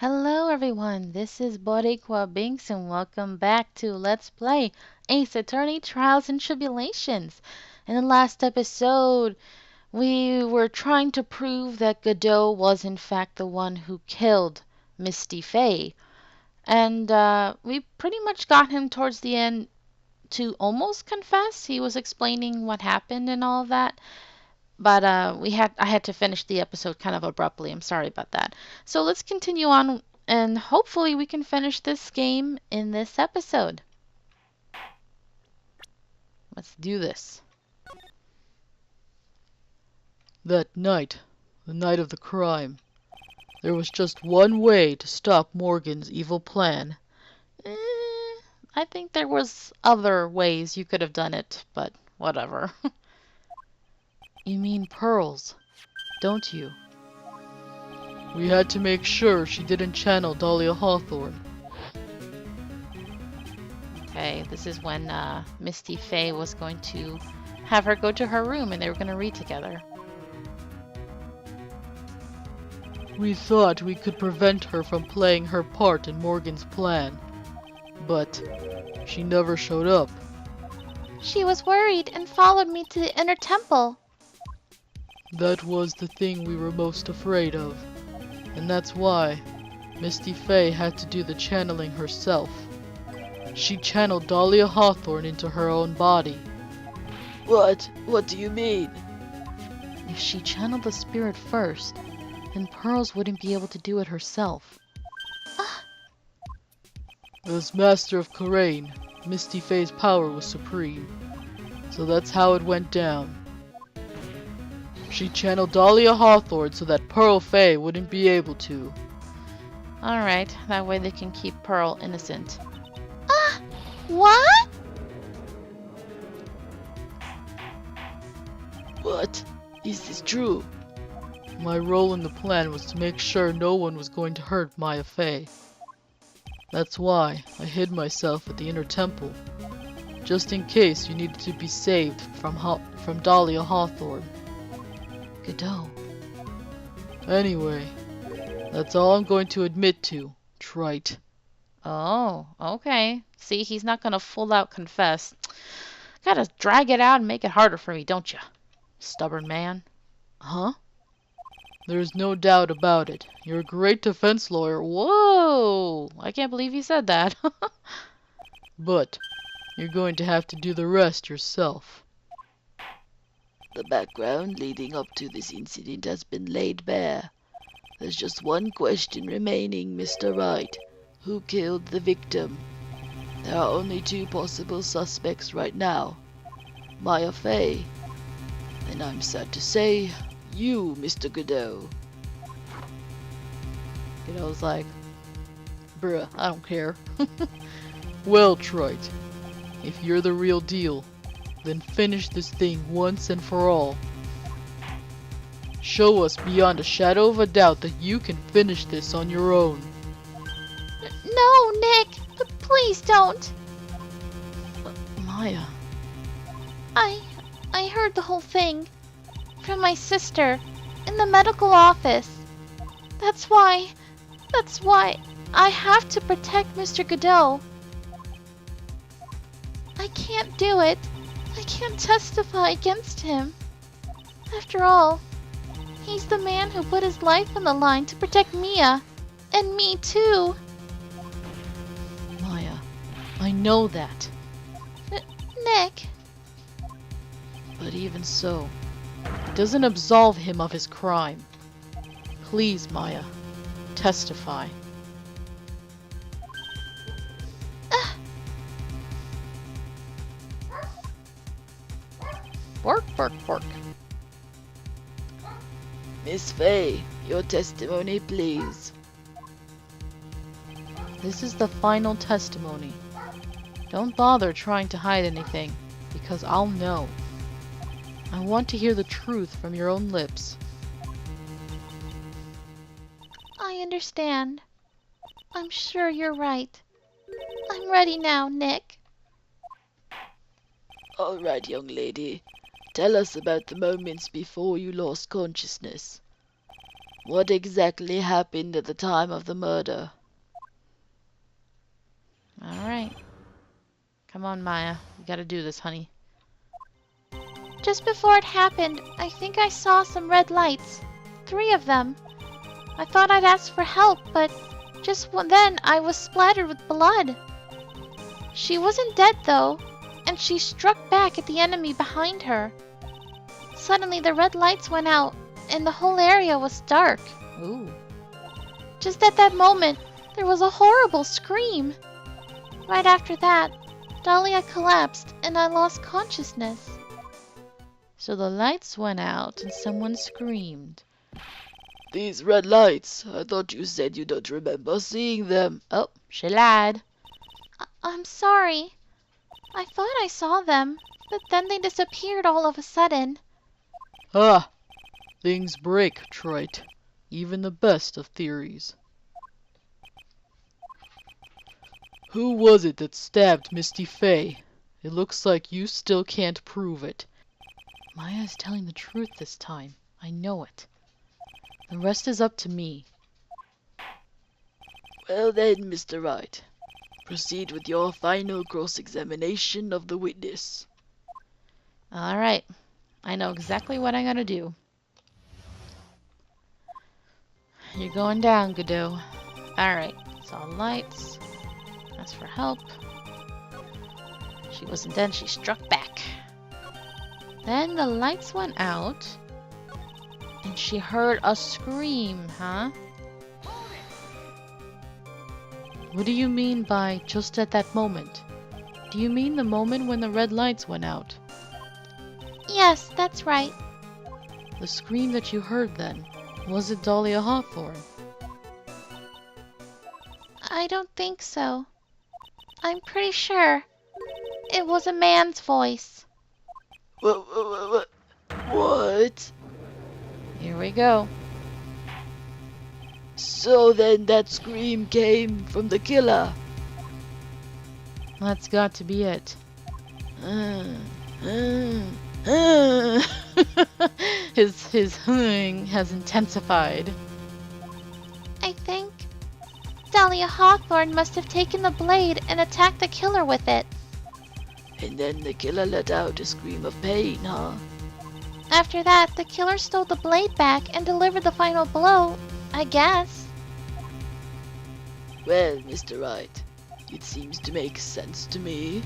Hello everyone, this is Boricua Binks and welcome back to Let's Play Ace Attorney Trials and Tribulations. In the last episode, we were trying to prove that Godot was in fact the one who killed Misty Fey. And we pretty much got him towards the end to almost confess. He was explaining what happened and all of that. But I had to finish the episode kind of abruptly. I'm sorry about that. So let's continue on and hopefully we can finish this game in this episode. Let's do this. That night, the night of the crime, there was just one way to stop Morgan's evil plan. I think there was other ways you could have done it, but whatever. You mean pearls, don't you? We had to make sure she didn't channel Dahlia Hawthorne. Okay, this is when Misty Fey was going to have her go to her room and they were going to read together. We thought we could prevent her from playing her part in Morgan's plan, but she never showed up. She was worried and followed me to the inner temple. That was the thing we were most afraid of, and that's why Misty Fey had to do the channeling herself. She channeled Dahlia Hawthorne into her own body. What? What do you mean? If she channeled the spirit first, then Pearls wouldn't be able to do it herself. As Master of Karain, Misty Fey's power was supreme, so that's how it went down. She channeled Dahlia Hawthorne so that Pearl Fey wouldn't be able to. Alright, that way they can keep Pearl innocent. What? What? Is this true? My role in the plan was to make sure no one was going to hurt Mia Fey. That's why I hid myself at the inner temple, just in case you needed to be saved from Dahlia Hawthorne. Godot. Anyway, that's all I'm going to admit to, trite. Oh, okay. See, he's not gonna full out confess. Gotta drag it out and make it harder for me, don't you? Stubborn man. Huh? There's no doubt about it. You're a great defense lawyer. Whoa! I can't believe you said that. But you're going to have to do the rest yourself. The background leading up to this incident has been laid bare. There's just one question remaining, Mr. Wright. Who killed the victim? There are only two possible suspects right now. Mia Fey. And I'm sad to say, you, Mr. Godot. Godot's like, bruh, I don't care. Well, trite, if you're the real deal, then finish this thing once and for all. Show us beyond a shadow of a doubt that you can finish this on your own. No, Nick! Please don't! Mia. I heard the whole thing. From my sister. In the medical office. That's why I have to protect Mr. Godot. I can't do it. I can't testify against him. After all, he's the man who put his life on the line to protect Mia. And me too. Mia, I know that. Nick. But even so, it doesn't absolve him of his crime. Please, Mia, testify. Bark, bark, bark. Miss Fey, your testimony, please. This is the final testimony. Don't bother trying to hide anything, because I'll know. I want to hear the truth from your own lips. I understand. I'm sure you're right. I'm ready now, Nick. All right, young lady. Tell us about the moments before you lost consciousness. What exactly happened at the time of the murder? Alright. Come on, Maya. You gotta do this, honey. Just before it happened, I think I saw some red lights. 3 of them. I thought I'd ask for help, but then I was splattered with blood. She wasn't dead though, and she struck back at the enemy behind her. Suddenly the red lights went out, and the whole area was dark. Ooh. Just at that moment, there was a horrible scream. Right after that, Dahlia collapsed and I lost consciousness. So the lights went out and someone screamed. These red lights, I thought you said you don't remember seeing them. Oh, she lied. I'm sorry. I thought I saw them, but then they disappeared all of a sudden. Ah! Things break, Trite. Even the best of theories. Who was it that stabbed Misty Fey? It looks like you still can't prove it. Maya is telling the truth this time. I know it. The rest is up to me. Well then, Mr. Wright, proceed with your final cross-examination of the witness. Alright. I know exactly what I'm gonna do. You're going down, Godot. Alright. Saw lights. Asked for help. She wasn't dead, she struck back. Then the lights went out. And she heard a scream, huh? What do you mean by just at that moment? Do you mean the moment when the red lights went out? Yes, that's right. The scream that you heard then, was it Dahlia Hawthorne? I don't think so. I'm pretty sure it was a man's voice. What? Here we go. So then that scream came from the killer. That's got to be it. His hooing has intensified. I think Dahlia Hawthorne must have taken the blade and attacked the killer with it. And then the killer let out a scream of pain, huh? After that, the killer stole the blade back and delivered the final blow, I guess. Well, Mr. Wright, it seems to make sense to me.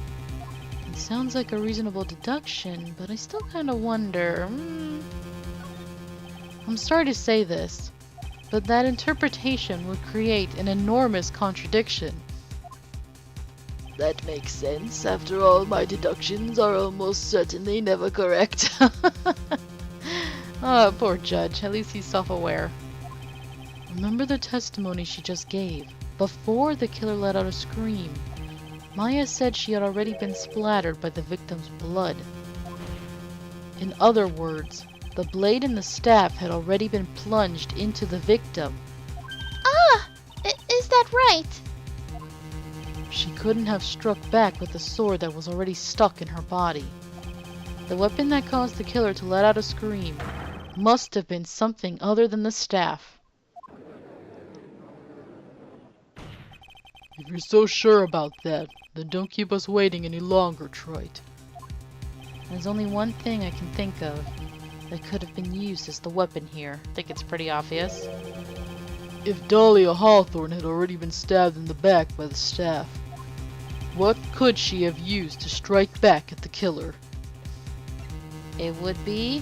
It sounds like a reasonable deduction, but I still kind of wonder. I'm sorry to say this, but that interpretation would create an enormous contradiction. That makes sense. After all, my deductions are almost certainly never correct. Oh, poor Judge. At least he's self-aware. Remember the testimony she just gave. Before the killer let out a scream, Maya said she had already been splattered by the victim's blood. In other words, the blade and the staff had already been plunged into the victim. Ah! Is that right? She couldn't have struck back with the sword that was already stuck in her body. The weapon that caused the killer to let out a scream must have been something other than the staff. If you're so sure about that, then don't keep us waiting any longer, Trite. There's only one thing I can think of that could have been used as the weapon here. I think it's pretty obvious. If Dahlia Hawthorne had already been stabbed in the back by the staff, what could she have used to strike back at the killer? It would be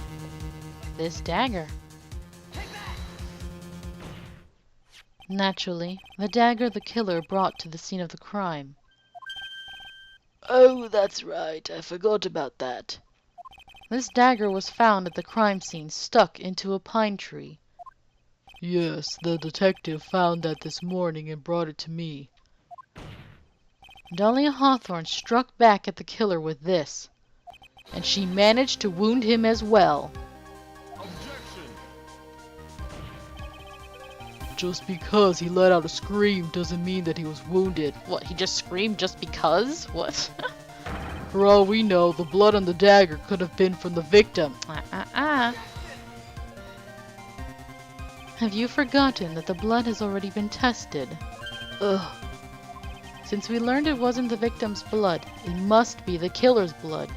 this dagger. Naturally, the dagger the killer brought to the scene of the crime. Oh, that's right. I forgot about that. This dagger was found at the crime scene, stuck into a pine tree. Yes, the detective found that this morning and brought it to me. Dahlia Hawthorne struck back at the killer with this, and she managed to wound him as well. Just because he let out a scream doesn't mean that he was wounded. What, he just screamed just because? What? For all we know, the blood on the dagger could have been from the victim. Have you forgotten that the blood has already been tested? Ugh. Since we learned it wasn't the victim's blood, it must be the killer's blood.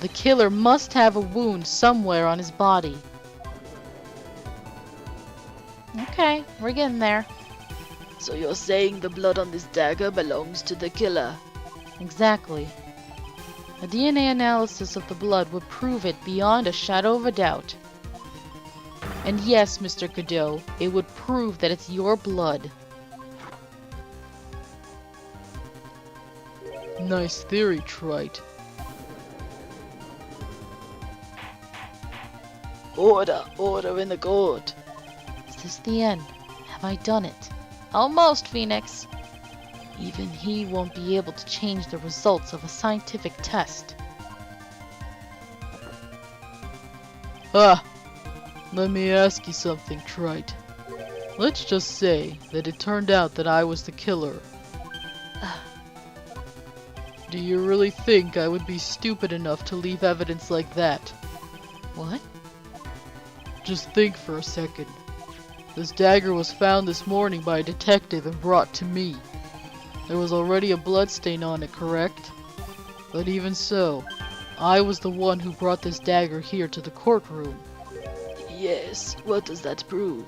The killer must have a wound somewhere on his body. Okay, we're getting there. So you're saying the blood on this dagger belongs to the killer? Exactly. A DNA analysis of the blood would prove it beyond a shadow of a doubt. And yes, Mr. Godot, it would prove that it's your blood. Nice theory, Trite. Order! Order in the court! Is this the end? Have I done it? Almost, Phoenix. Even he won't be able to change the results of a scientific test. Ah! Let me ask you something, Trite. Let's just say that it turned out that I was the killer. Do you really think I would be stupid enough to leave evidence like that? What? Just think for a second. This dagger was found this morning by a detective and brought to me. There was already a bloodstain on it, correct? But even so, I was the one who brought this dagger here to the courtroom. Yes, what does that prove?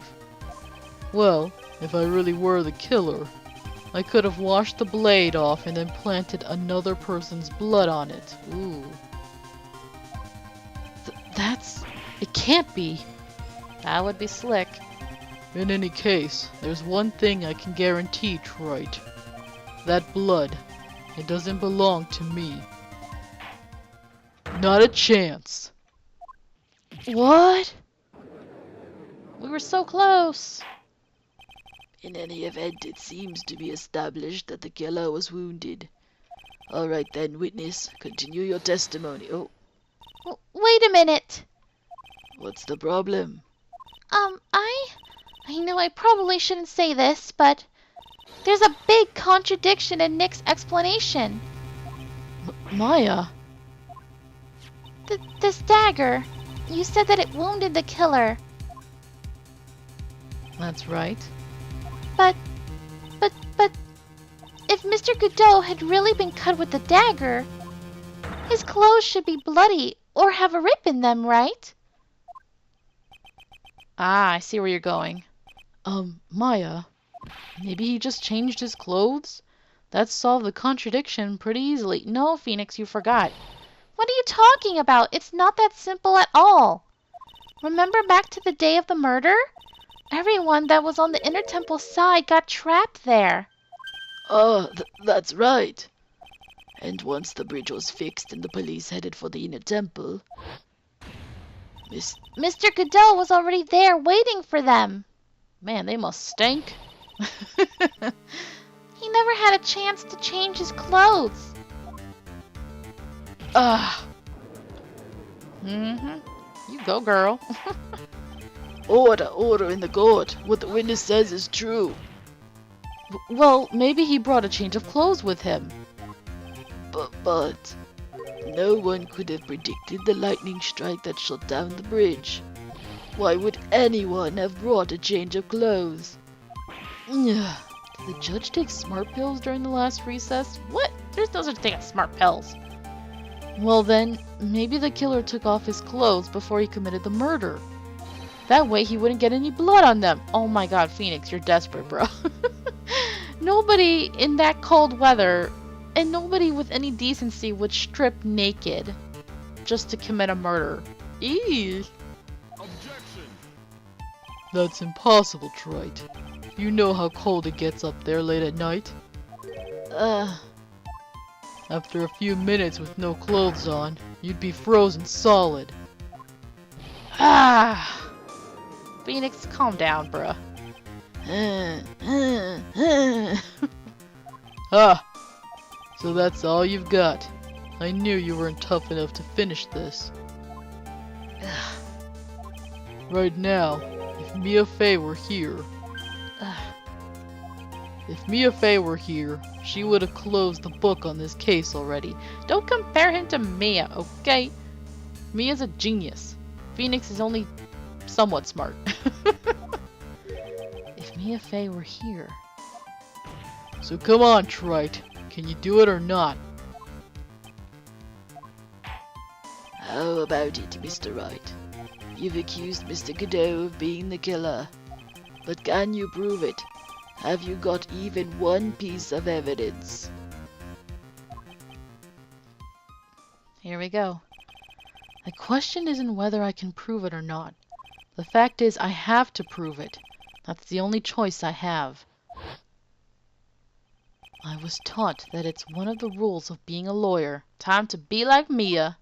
Well, if I really were the killer, I could have washed the blade off and then planted another person's blood on it. Ooh. That's... It can't be. That would be slick. In any case, there's one thing I can guarantee, Trite. That blood, it doesn't belong to me. Not a chance. What? We were so close. In any event, it seems to be established that the killer was wounded. Alright then, witness, continue your testimony. Oh, Wait a minute. what's the problem? I know I probably shouldn't say this, but there's a big contradiction in Nick's explanation. Maya. This dagger, you said that it wounded the killer, That's right. but if Mr. Godot had really been cut with the dagger, his clothes should be bloody or have a rip in them, right? Ah, I see where you're going. Maya. Maybe he just changed his clothes? That solved the contradiction pretty easily. No, Phoenix, you forgot. What are you talking about? It's not that simple at all. Remember back to the day of the murder? Everyone that was on the Inner Temple side got trapped there. Oh, that's right. And once the bridge was fixed and the police headed for the Inner Temple, Mr. Godot was already there waiting for them. Man, they must stink. He never had a chance to change his clothes. Ugh. You go, girl. Order in the court. What the witness says is true. Well, maybe he brought a change of clothes with him. But no one could have predicted the lightning strike that shut down the bridge. Why would anyone have brought a change of clothes? Did the judge take smart pills during the last recess? What? There's no such thing as smart pills. Well then, maybe the killer took off his clothes before he committed the murder. That way he wouldn't get any blood on them. Oh my god, Phoenix, you're desperate, bro. Nobody in that cold weather, and nobody with any decency would strip naked just to commit a murder. Eee. That's impossible, Trite. You know how cold it gets up there late at night. After a few minutes with no clothes on, you'd be frozen solid. Ah! Phoenix, calm down, bruh. Ah! So that's all you've got. I knew you weren't tough enough to finish this. Right now, if Mia Fey were here... If Mia Fey were here, she would have closed the book on this case already. Don't compare him to Mia, okay? Mia's a genius. Phoenix is only somewhat smart. If Mia Fey were here. So come on, Trite. Can you do it or not? How about it, Mr. Wright? You've accused Mr. Godot of being the killer. But can you prove it? Have you got even one piece of evidence? Here we go. The question isn't whether I can prove it or not. The fact is, I have to prove it. That's the only choice I have. I was taught that it's one of the rules of being a lawyer. Time to be like Mia.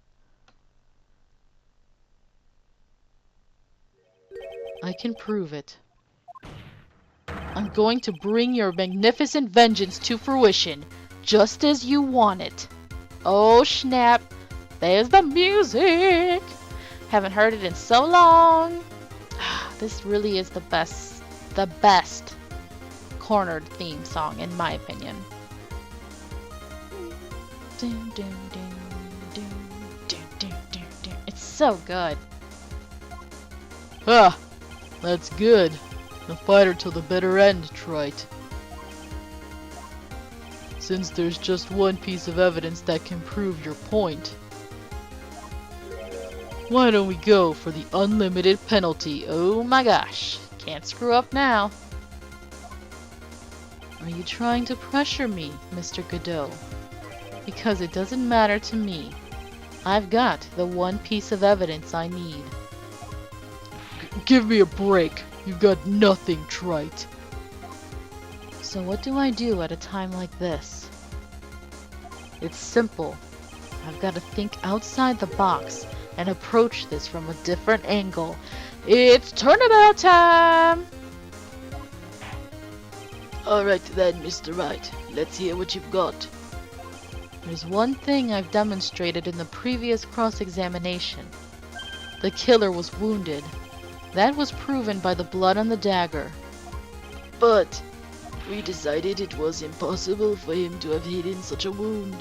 I can prove it. I'm going to bring your magnificent vengeance to fruition, just as you want it. Oh snap, there's the music! Haven't heard it in so long. This really is the best cornered theme song in my opinion. It's so good. Ha! That's good. A fighter till the bitter end, Trite. Since there's just one piece of evidence that can prove your point, why don't we go for the unlimited penalty? Oh my gosh, can't screw up now. Are you trying to pressure me, Mr. Godot? Because it doesn't matter to me. I've got the one piece of evidence I need. Give me a break. You've got nothing, Trite. So what do I do at a time like this? It's simple. I've got to think outside the box and approach this from a different angle. It's turnabout time! Alright then, Mr. Wright. Let's hear what you've got. There's one thing I've demonstrated in the previous cross-examination. The killer was wounded. That was proven by the blood on the dagger. But we decided it was impossible for him to have hidden such a wound.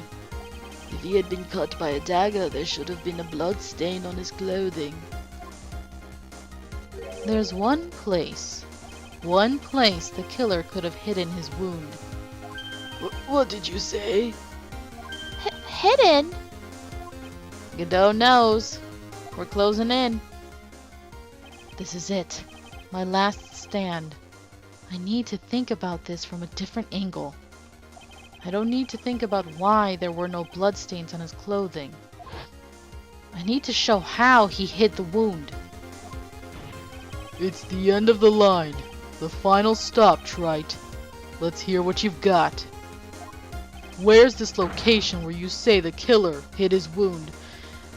If he had been cut by a dagger, there should have been a blood stain on his clothing. There's one place the killer could have hidden his wound. What did you say? Hidden? Godot knows. We're closing in. This is it. My last stand. I need to think about this from a different angle. I don't need to think about why there were no bloodstains on his clothing. I need to show how he hid the wound. It's the end of the line. The final stop, Trite. Let's hear what you've got. Where's this location where you say the killer hid his wound?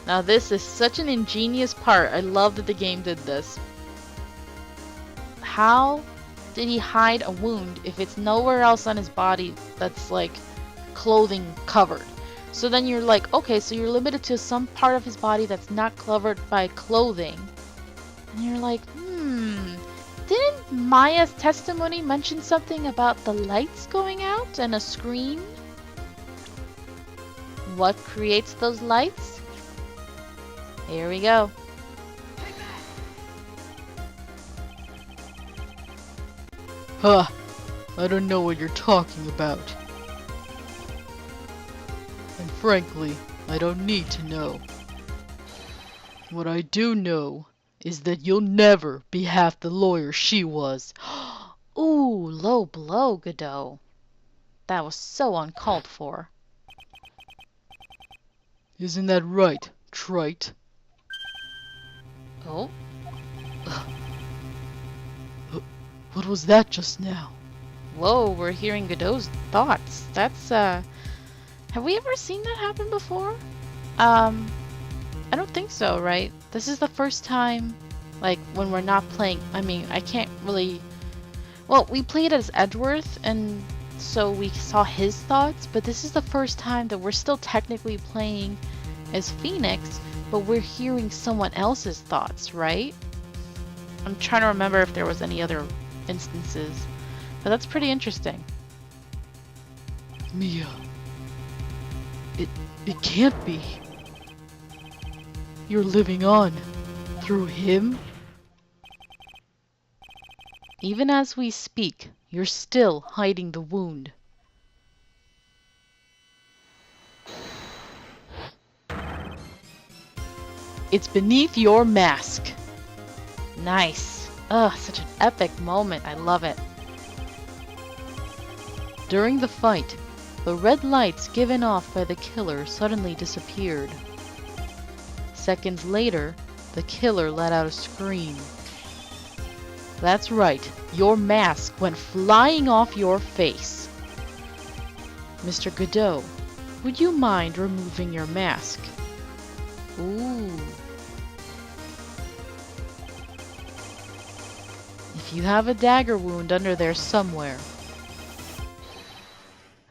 Now this is such an ingenious part. I love that the game did this. How did he hide a wound if it's nowhere else on his body that's like clothing covered? So then you're like, okay, so you're limited to some part of his body that's not covered by clothing. And you're like, didn't Maya's testimony mention something about the lights going out and a screen? What creates those lights? Here we go. Huh. I don't know what you're talking about. And frankly, I don't need to know. What I do know is that you'll never be half the lawyer she was. Ooh, low blow, Godot. That was so uncalled for. Isn't that right, Trite? Oh? What was that just now? Whoa, we're hearing Godot's thoughts. That's, have we ever seen that happen before? I don't think so, right? This is the first time, like, when we're not playing. I mean, I can't really... Well, we played as Edgeworth, and so we saw his thoughts, but this is the first time that we're still technically playing as Phoenix, but we're hearing someone else's thoughts, right? I'm trying to remember if there was any other instances, but that's pretty interesting. Mia. It can't be. You're living on through him? Even as we speak, you're still hiding the wound. It's beneath your mask. Nice. Ugh, such an epic moment. I love it. During the fight, the red lights given off by the killer suddenly disappeared. Seconds later, the killer let out a scream. That's right, your mask went flying off your face. Mr. Godot, would you mind removing your mask? Ooh. If you have a dagger wound under there somewhere,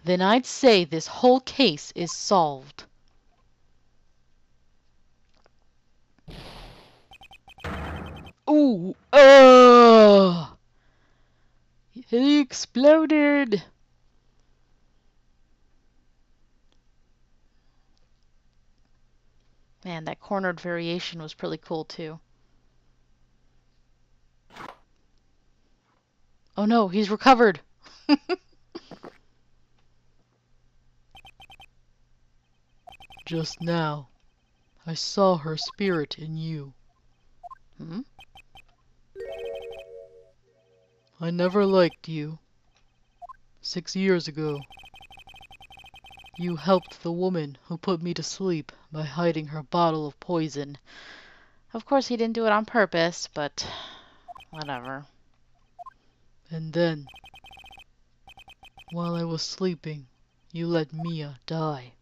then I'd say this whole case is solved. Ooh, he exploded. Man, that cornered variation was pretty cool too. Oh no, he's recovered. Just now, I saw her spirit in you. Hmm? I never liked you. 6 years ago, you helped the woman who put me to sleep by hiding her bottle of poison. Of course he didn't do it on purpose, but whatever. And then, while I was sleeping, you let Mia die.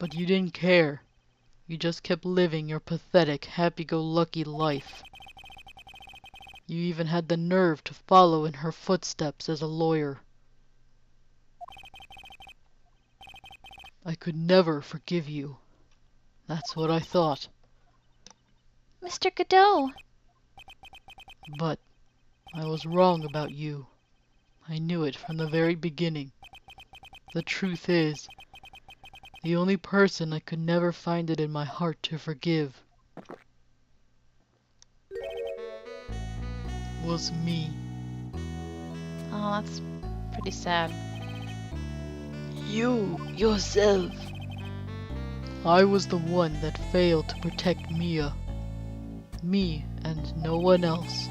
But you didn't care. You just kept living your pathetic, happy-go-lucky life. You even had the nerve to follow in her footsteps as a lawyer. I could never forgive you. That's what I thought. Mr. Godot, But I was wrong about you. I knew it from the very beginning. The truth is, the only person I could never find it in my heart to forgive was me. Oh, that's pretty sad. You, yourself. I was the one that failed to protect Mia. Me and no one else.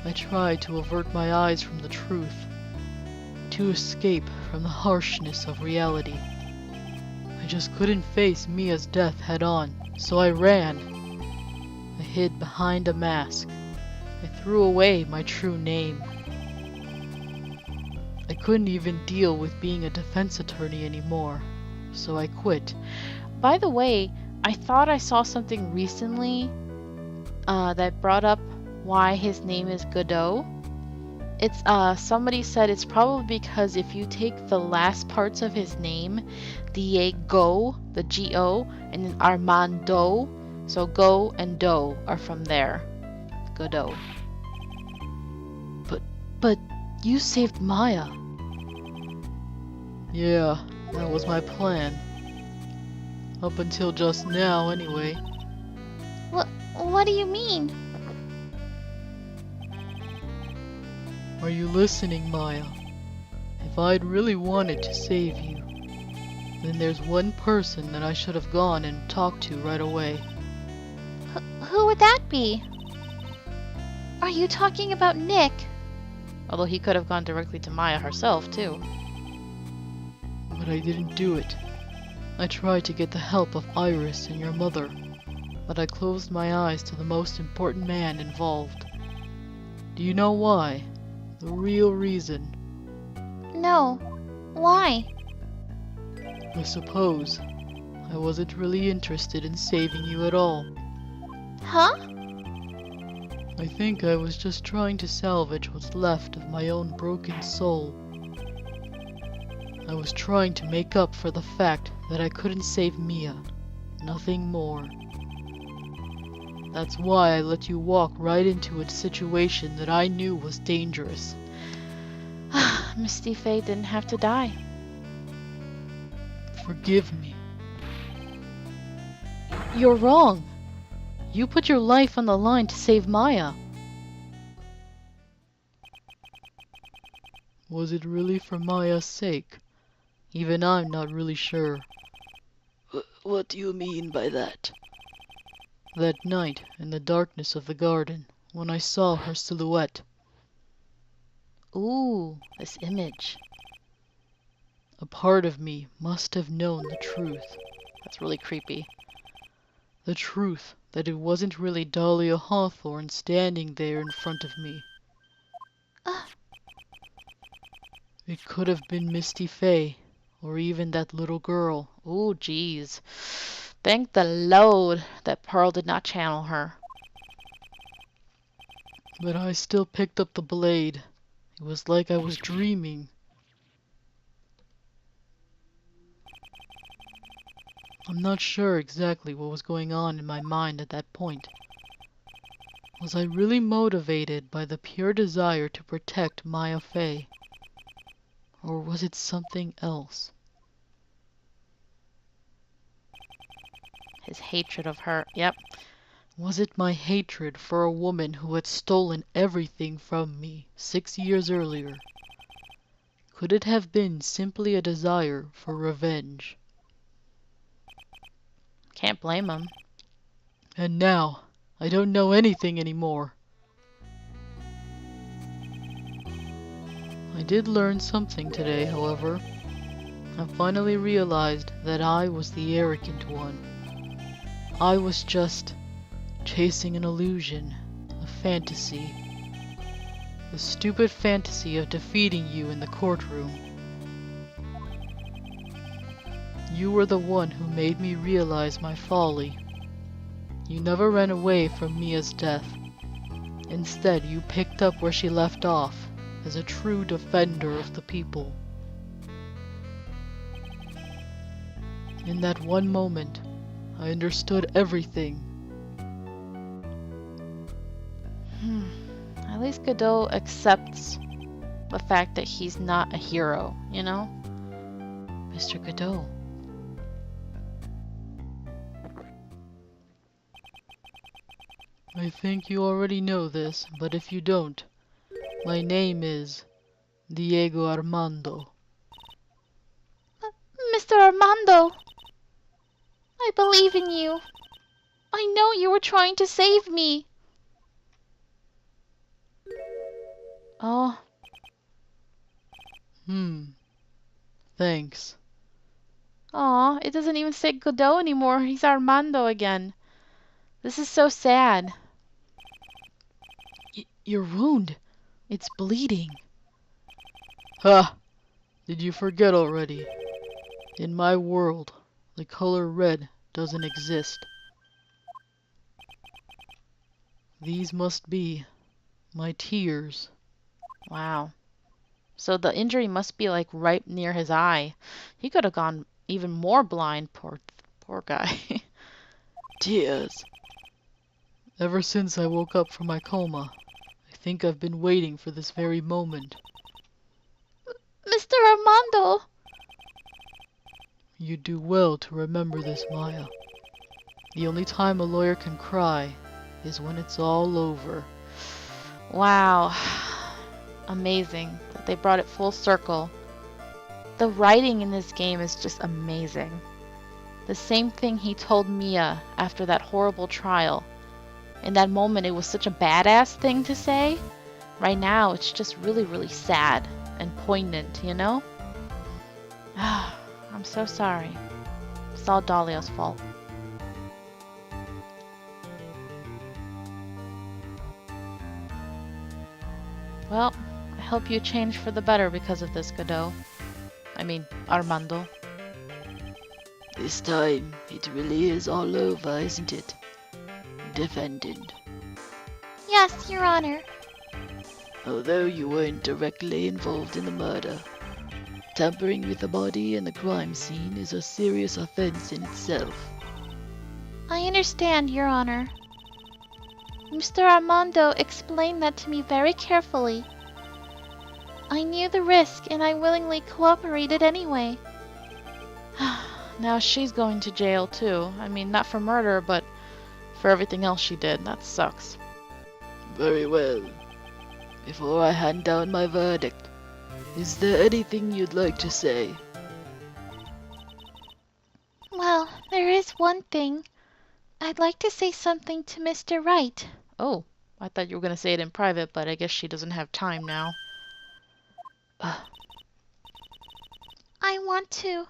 I tried to avert my eyes from the truth, to escape from the harshness of reality. I just couldn't face Mia's death head on, so I ran. I hid behind a mask. I threw away my true name. I couldn't even deal with being a defense attorney anymore, so I quit. By the way, I thought I saw something recently that brought up why his name is Godot. It's somebody said it's probably because if you take the last parts of his name, the go, the G-O, and then Armando, so go and do are from there. Godot. But you saved Maya. Yeah, that was my plan. Up until just now, anyway. what do you mean? Are you listening, Maya? If I'd really wanted to save you, then there's one person that I should have gone and talked to right away. Who would that be? Are you talking about Nick? Although he could have gone directly to Maya herself, too. But I didn't do it. I tried to get the help of Iris and your mother, but I closed my eyes to the most important man involved. Do you know why? The real reason. No. Why? I suppose I wasn't really interested in saving you at all. Huh? I think I was just trying to salvage what's left of my own broken soul. I was trying to make up for the fact that I couldn't save Mia. Nothing more. That's why I let you walk right into a situation that I knew was dangerous. Misty Fey didn't have to die. Forgive me. You're wrong. You put your life on the line to save Maya. Was it really for Maya's sake? Even I'm not really sure. What do you mean by that? That night, in the darkness of the garden, when I saw her silhouette, Ooh, this image. a part of me must have known the truth. That's really creepy. The truth that it wasn't really Dahlia Hawthorne standing there in front of me. It could have been Misty Fey, or even that little girl. Ooh, jeez. Thank the Lord that Pearl did not channel her. But I still picked up the blade. It was like I was dreaming. I'm not sure exactly what was going on in my mind at that point. Was I really motivated by the pure desire to protect Mia Fey? Or was it something else? His hatred of her. Yep. Was it my hatred for a woman who had stolen everything from me 6 years earlier? Could it have been simply a desire for revenge? Can't blame him. And now, I don't know anything anymore. I did learn something today, however. I finally realized that I was the arrogant one. I was just chasing an illusion, a fantasy. The stupid fantasy of defeating you in the courtroom. You were the one who made me realize my folly. You never ran away from Mia's death. Instead, you picked up where she left off, as a true defender of the people. In that one moment, I understood everything. At least Godot accepts the fact that he's not a hero, you know? Mr. Godot. I think you already know this, but if you don't, my name is Diego Armando. Mr. Armando, I believe in you. I know you were trying to save me. Oh, Thanks. aw, it doesn't even say Godot anymore. He's Armando again. This is so sad. Your wound, it's bleeding. Ha! Did you forget already? In my world, the color red doesn't exist. These must be my tears. Wow. So the injury must be like right near his eye. He could have gone even more blind, poor guy. Tears. Ever since I woke up from my coma, I think I've been waiting for this very moment. Mr. Armando, You do well to remember this, Maya. The only time a lawyer can cry is when it's all over. Wow. Amazing that they brought it full circle. The writing in this game is just amazing. The same thing he told Mia after that horrible trial. In that moment, it was such a badass thing to say. Right now, it's just really, really sad and poignant, you know? I'm so sorry. It's all Dahlia's fault. Well, I hope you change for the better because of this, Godot. I mean, Armando. This time, it really is all over, isn't it? Defendant. yes, Your Honor. Although you weren't directly involved in the murder, tampering with the body and the crime scene is a serious offense in itself. I understand, Your Honor. Mr. Armando explained that to me very carefully. I knew the risk and I willingly cooperated anyway. Now she's going to jail too. I mean, not for murder, but for everything else she did. That sucks. Very well. Before I hand down my verdict, is there anything you'd like to say? Well, there is one thing. I'd like to say something to Mr. Wright. Oh, I thought you were going to say it in private, but I guess she doesn't have time now. I want to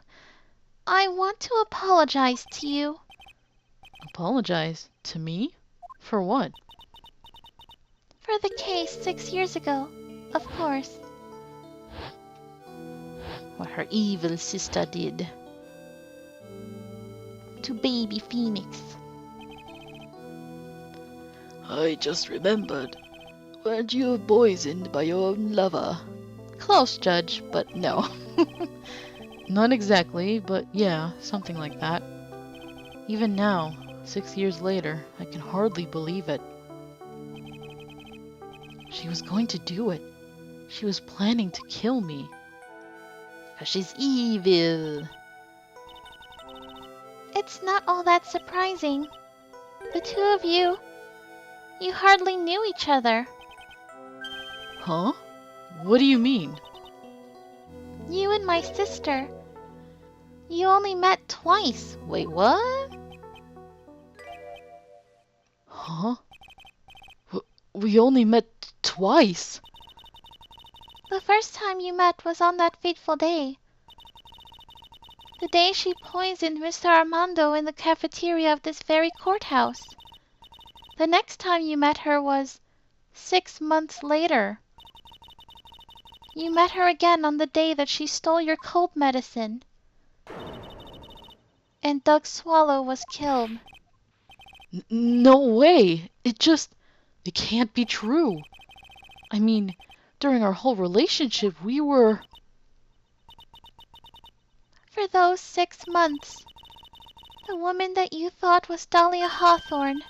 apologize to you. Apologize? To me? For what? For the case 6 years ago, of course. What her evil sister did to baby Phoenix. I just remembered. Weren't you poisoned by your own lover? Close, Judge, but no. Not exactly, but yeah, something like that. Even now, 6 years later, I can hardly believe it. She was going to do it. She was planning to kill me. 'Cause she's evil. It's not all that surprising. The two of you hardly knew each other. Huh? What do you mean? You and my sister. You only met twice. Wait, what? Huh? We only met twice. The first time you met was on that fateful day. The day she poisoned Mr. Armando in the cafeteria of this very courthouse. The next time you met her was 6 months later. You met her again on the day that she stole your cold medicine. And Doug Swallow was killed. No way! It can't be true. I mean, during our whole relationship, we were... For those 6 months, the woman that you thought was Dahlia Hawthorne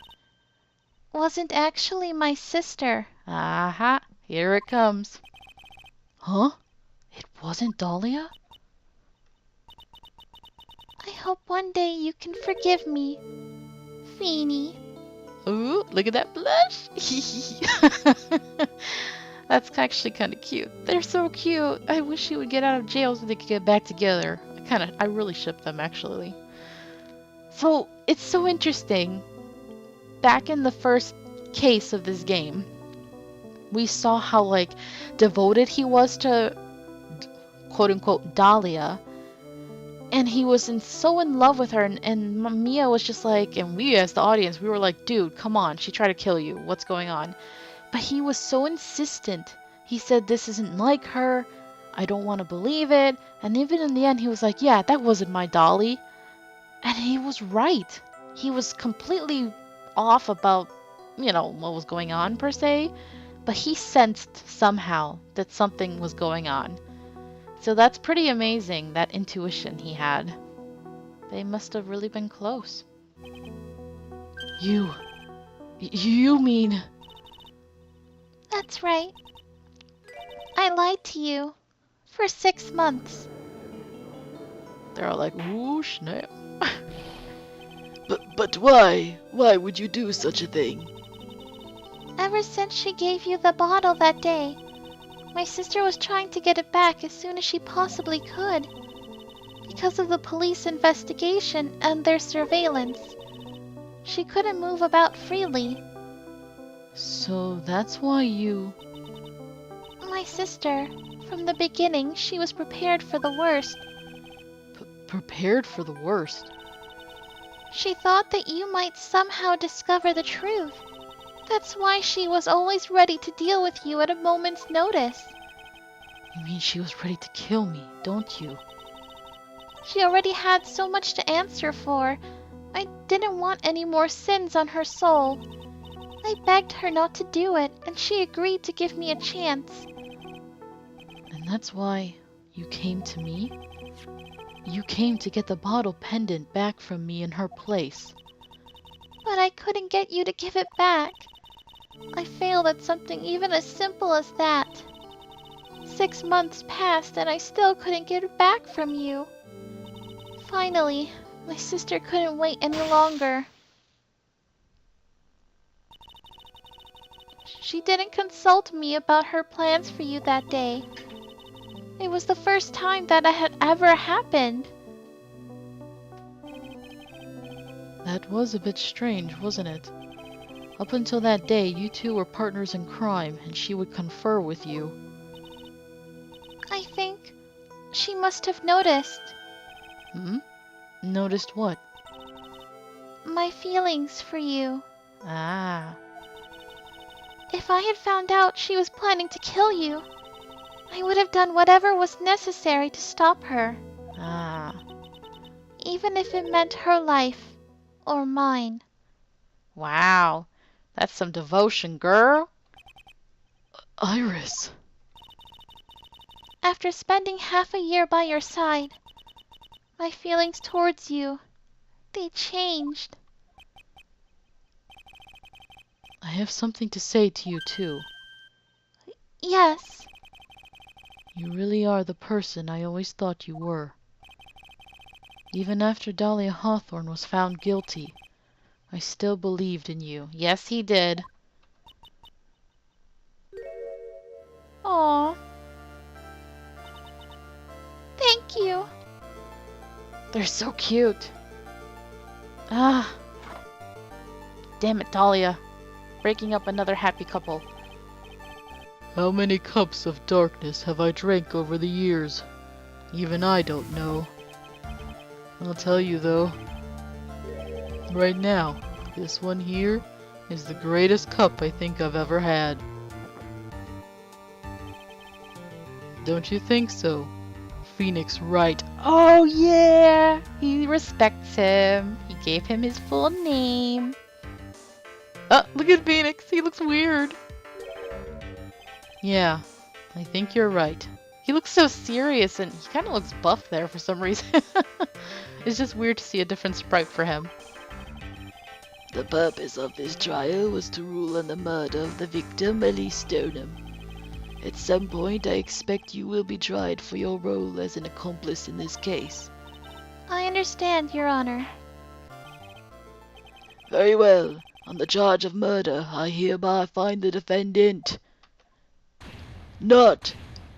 wasn't actually my sister. Aha, here it comes. Huh? It wasn't Dahlia? I hope one day you can forgive me, Feeny. Ooh, look at that blush. That's actually kind of cute. They're so cute. I wish she would get out of jail so they could get back together. I really ship them, actually. So, it's so interesting. Back in the first case of this game, we saw how, like, devoted he was to, quote-unquote, Dahlia. And he was so in love with her, and Mia was just like, and we as the audience, we were like, dude, come on, she tried to kill you. What's going on? But he was so insistent. He said, this isn't like her. I don't want to believe it. And even in the end, he was like, yeah, that wasn't my Dolly. And he was right. He was completely off about, what was going on, per se. But he sensed somehow that something was going on. So that's pretty amazing, that intuition he had. They must have really been close. You mean... That's right. I lied to you for 6 months. They're all like, ooh, snap. But why? Why would you do such a thing? Ever since she gave you the bottle that day, my sister was trying to get it back as soon as she possibly could. Because of the police investigation and their surveillance, she couldn't move about freely. So that's why you... My sister, from the beginning, she was prepared for the worst. Prepared for the worst? She thought that you might somehow discover the truth. That's why she was always ready to deal with you at a moment's notice. You mean she was ready to kill me, don't you? She already had so much to answer for. I didn't want any more sins on her soul. I begged her not to do it, and she agreed to give me a chance. And that's why you came to me? You came to get the bottle pendant back from me in her place. But I couldn't get you to give it back. I failed at something even as simple as that. 6 months passed and I still couldn't get it back from you. Finally, my sister couldn't wait any longer. She didn't consult me about her plans for you that day. It was the first time that it had ever happened. That was a bit strange, wasn't it? Up until that day, you two were partners in crime, and she would confer with you. I think she must have noticed Hmm? Noticed what? my feelings for you. Ah. If I had found out she was planning to kill you, I would have done whatever was necessary to stop her, Ah. even if it meant her life or mine. Wow. That's some devotion, girl. Iris. After spending half a year by your side, my feelings towards you, they changed. I have something to say to you, too. Yes, You really are the person I always thought you were. Even after Dahlia Hawthorne was found guilty, I still believed in you. Yes, he did. aw. Thank you. They're so cute. Ah. Damn it, Dahlia. Breaking up another happy couple. How many cups of darkness have I drank over the years? Even I don't know. I'll tell you though. Right now, this one here is the greatest cup I think I've ever had. Don't you think so? Phoenix Wright. Oh, yeah. He respects him. He gave him his full name. Ah, look at Phoenix. He looks weird. Yeah, I think you're right. He looks so serious and he kind of looks buff there for some reason. It's just weird to see a different sprite for him. The purpose of this trial was to rule on the murder of the victim, Ellie Stoneham. At some point, I expect you will be tried for your role as an accomplice in this case. I understand, Your Honor. Very well. On the charge of murder, I hereby find the defendant not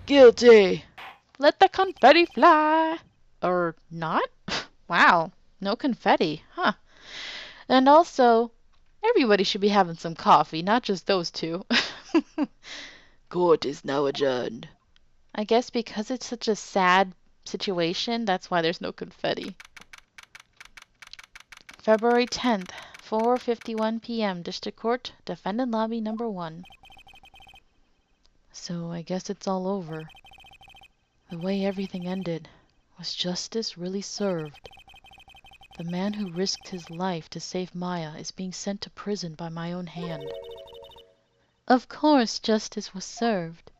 guilty. Let the confetti fly! Or not? Wow, no confetti, huh? And also, everybody should be having some coffee, not just those two. Court is now adjourned. I guess because it's such a sad situation, that's why there's no confetti. February 10th, 4:51 p.m. District Court, Defendant Lobby Number 1. So I guess it's all over. The way everything ended, was justice really served? The man who risked his life to save Maya is being sent to prison by my own hand. Of course justice was served.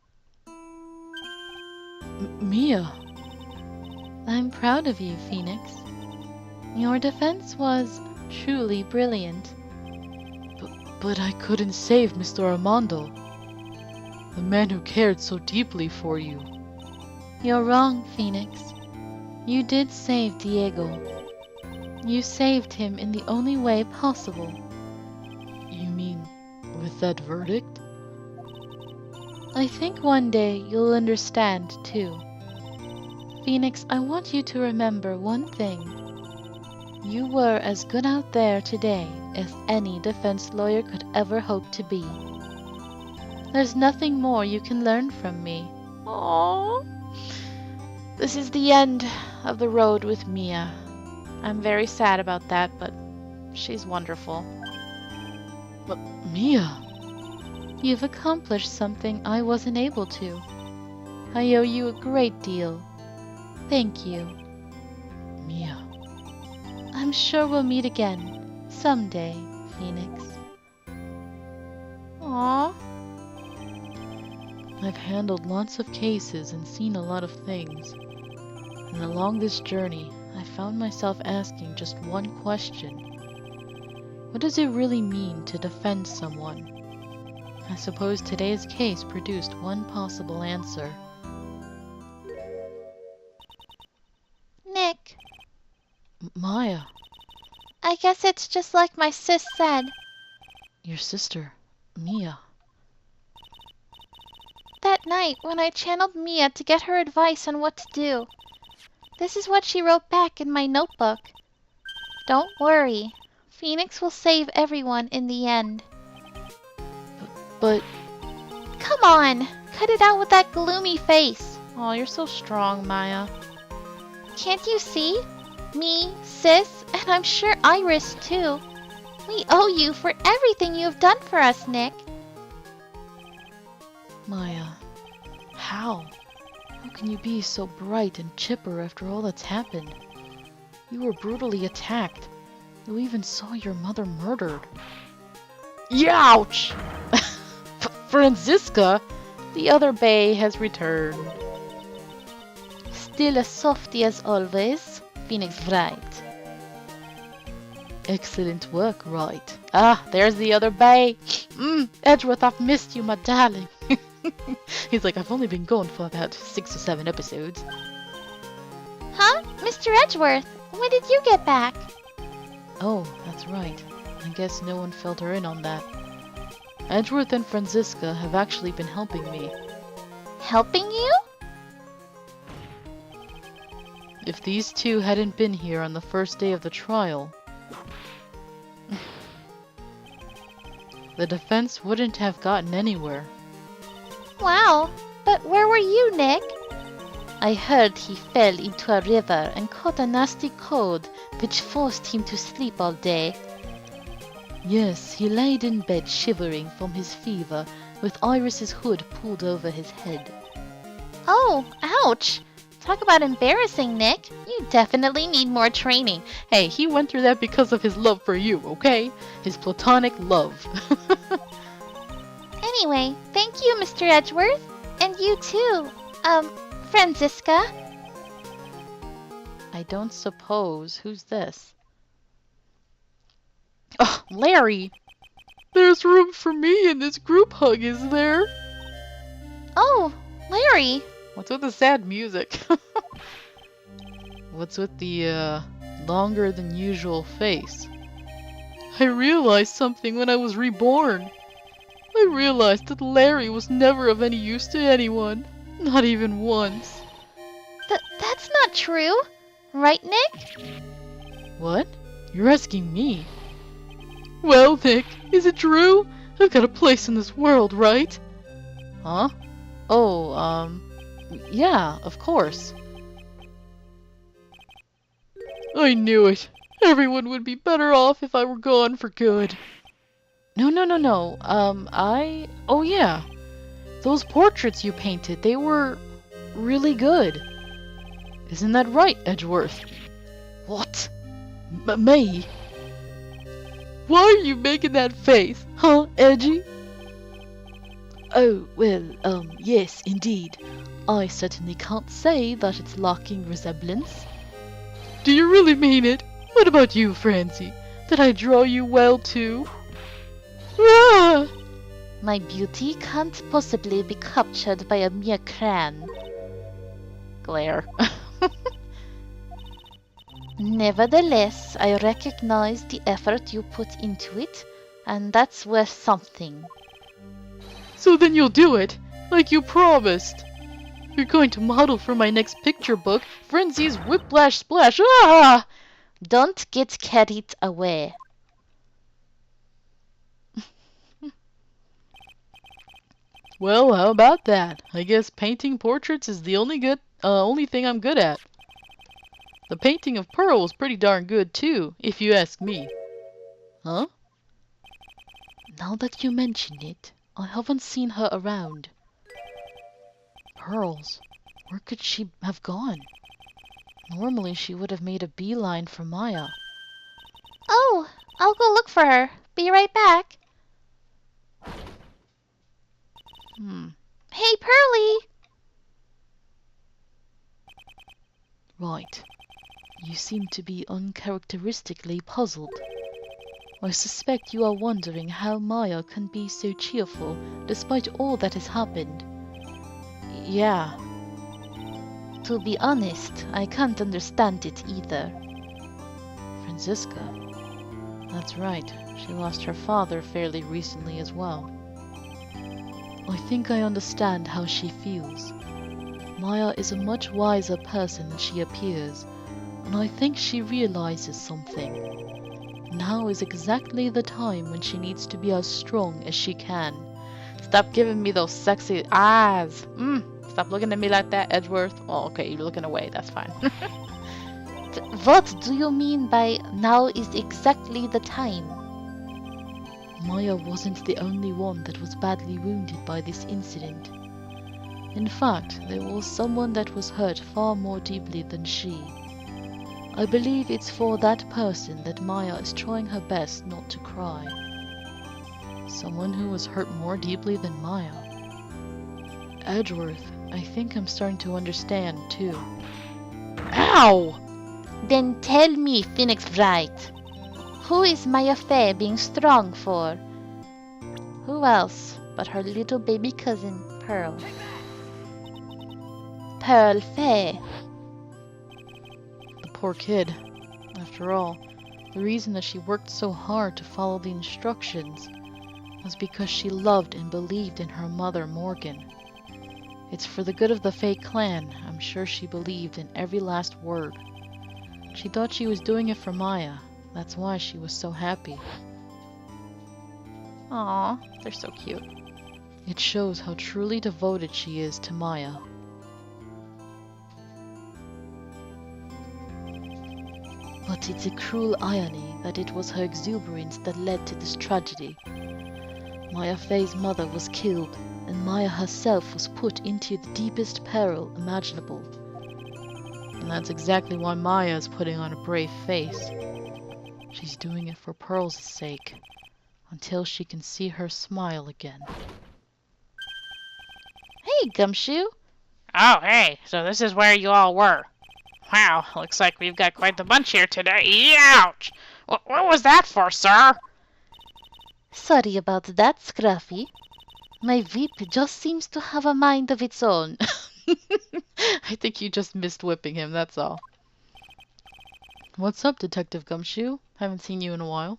Mia. I'm proud of you, Phoenix. Your defense was truly brilliant. But I couldn't save Mr. Armando. The man who cared so deeply for you. You're wrong, Phoenix. You did save Diego. You saved him in the only way possible. You mean with that verdict? I think one day you'll understand, too. Phoenix, I want you to remember one thing. You were as good out there today as any defense lawyer could ever hope to be. There's nothing more you can learn from me. Aww. This is the end of the road with Mia. I'm very sad about that, but she's wonderful. But Mia. You've accomplished something I wasn't able to. I owe you a great deal. Thank you. Mia. I'm sure we'll meet again, someday, Phoenix. Aww. I've handled lots of cases and seen a lot of things. And along this journey, I found myself asking just one question. What does it really mean to defend someone? I suppose today's case produced one possible answer. Nick, Maya, I guess it's just like my sis said. your sister, Mia. at night when I channeled Mia to get her advice on what to do. This is what she wrote back in my notebook. Don't worry. Phoenix will save everyone in the end. But, Come on! Cut it out with that gloomy face. oh, you're so strong, Maya. Can't you see? Me, Sis, and I'm sure Iris too. We owe you for everything you have done for us, Nick. Maya, how? How can you be so bright and chipper after all that's happened? You were brutally attacked. You even saw your mother murdered. Youch! Franziska, the other Bay has returned. Still a softie as always, Phoenix Wright. Excellent work, Wright. Ah, there's the other Bay. Edgeworth, I've missed you, my darling. He's like, I've only been gone for about 6 or 7 episodes. Huh? Mr. Edgeworth, when did you get back? Oh, that's right. I guess no one filled her in on that. Edgeworth and Franziska have actually been helping me. Helping you? If these two hadn't been here on the first day of the trial, the defense wouldn't have gotten anywhere. Wow, but where were you, Nick? I heard he fell into a river and caught a nasty cold, which forced him to sleep all day. Yes, he laid in bed shivering from his fever, with Iris's hood pulled over his head. Oh, ouch. Talk about embarrassing, Nick. You definitely need more training. Hey, he went through that because of his love for you, okay? His platonic love. Anyway, thank you, Mr. Edgeworth. And you too, Franziska. I don't suppose. Who's this? Oh, Larry! There's room for me in this group hug, is there? Oh, Larry. What's with the sad music? What's with the, longer than usual face? I realized something when I was reborn. I realized that Larry was never of any use to anyone. Not even once. That's not true. Right, Nick? What? You're asking me? Well, Nick, is it true? I've got a place in this world, right? Huh? Oh, yeah, of course. I knew it. Everyone would be better off if I were gone for good. No. Oh yeah. Those portraits you painted, they were really good. Isn't that right, Edgeworth? What? Me? Why are you making that face, huh, Edgy? Oh, well, yes, indeed. I certainly can't say that it's lacking resemblance. Do you really mean it? What about you, Francie? Did I draw you well, too? Ah! My beauty can't possibly be captured by a mere crayon. Glare. Nevertheless, I recognize the effort you put into it, and that's worth something. So then you'll do it, like you promised. You're going to model for my next picture book, Frenzy's Whiplash Splash. Ah! Don't get carried away. Well, how about that? I guess painting portraits is the only thing I'm good at. The painting of Pearl was pretty darn good too, if you ask me. Huh? Now that you mention it, I haven't seen her around. Pearls, where could she have gone? Normally she would have made a beeline for Maya. Oh, I'll go look for her. Be right back. Hey, Pearlie! Right. You seem to be uncharacteristically puzzled. I suspect you are wondering how Maya can be so cheerful despite all that has happened. Yeah. To be honest, I can't understand it either. Franziska. That's right. She lost her father fairly recently as well. I think I understand how she feels. Maya is a much wiser person than she appears, and I think she realizes something. Now is exactly the time when she needs to be as strong as she can. Stop giving me those sexy eyes. Stop looking at me like that, Edgeworth. Oh, okay, you're looking away. That's fine. What do you mean by now is exactly the time? Maya wasn't the only one that was badly wounded by this incident. In fact, there was someone that was hurt far more deeply than she. I believe it's for that person that Maya is trying her best not to cry. Someone who was hurt more deeply than Maya. Edgeworth, I think I'm starting to understand too. Ow! Then tell me, Phoenix Wright, who is Mia Fey being strong for? Who else but her little baby cousin, Pearl? Pearl Fey. The poor kid. After all, the reason that she worked so hard to follow the instructions was because she loved and believed in her mother, Morgan. It's for the good of the Fey clan. I'm sure she believed in every last word. She thought she was doing it for Maya. That's why she was so happy. Aw, they're so cute. It shows how truly devoted she is to Maya. But it's a cruel irony that it was her exuberance that led to this tragedy. Mia Fey's mother was killed, and Maya herself was put into the deepest peril imaginable. And that's exactly why Maya is putting on a brave face. She's doing it for Pearl's sake, until she can see her smile again. Hey, Gumshoe. Oh, hey, so this is where you all were. Wow, looks like we've got quite the bunch here today. Ouch! What was that for, sir? Sorry about that, Scruffy. My whip just seems to have a mind of its own. I think you just missed whipping him, that's all. What's up, Detective Gumshoe? Haven't seen you in a while.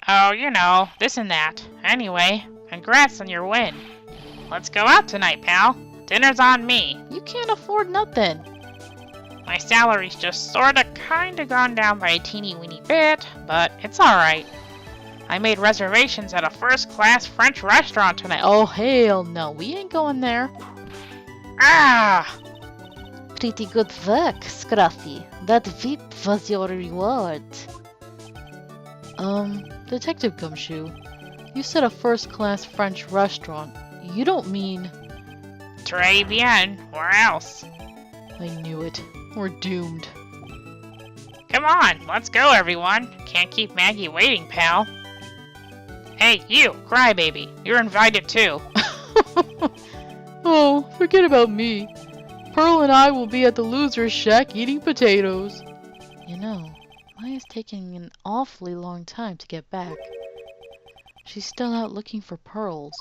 Oh, you know, this and that. Anyway, congrats on your win. Let's go out tonight, pal. Dinner's on me. You can't afford nothing. My salary's just sorta kinda gone down by a teeny weeny bit, but it's alright. I made reservations at a first-class French restaurant tonight. Oh, hell no. We ain't going there. Ah! Pretty good work, Scruffy. That whip was your reward. Detective Gumshoe, you said a first-class French restaurant. You don't mean... Très bien. Where else? I knew it. We're doomed. Come on, let's go, everyone. Can't keep Maggie waiting, pal. Hey, you, crybaby. You're invited too. Oh, forget about me. Pearl and I will be at the loser's shack eating potatoes. You know, Maya's taking an awfully long time to get back. She's still out looking for pearls.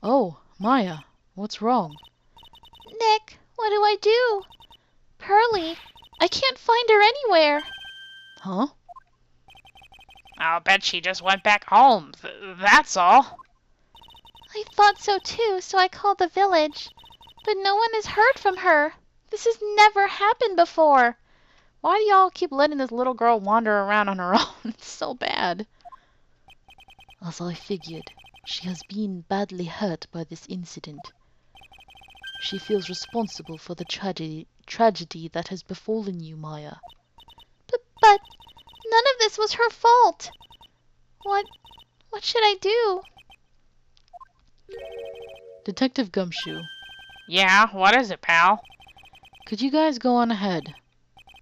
Oh, Maya, what's wrong? Nick, what do I do? Pearlie, I can't find her anywhere. Huh? I'll bet she just went back home. That's all. I thought so too, so I called the village. But no one has heard from her. This has never happened before. Why do y'all keep letting this little girl wander around on her own? It's so bad. As I figured, she has been badly hurt by this incident. She feels responsible for the tragedy that has befallen you, Maya. But none of this was her fault. What should I do? Detective Gumshoe, Yeah, what is it, pal? could you guys go on ahead?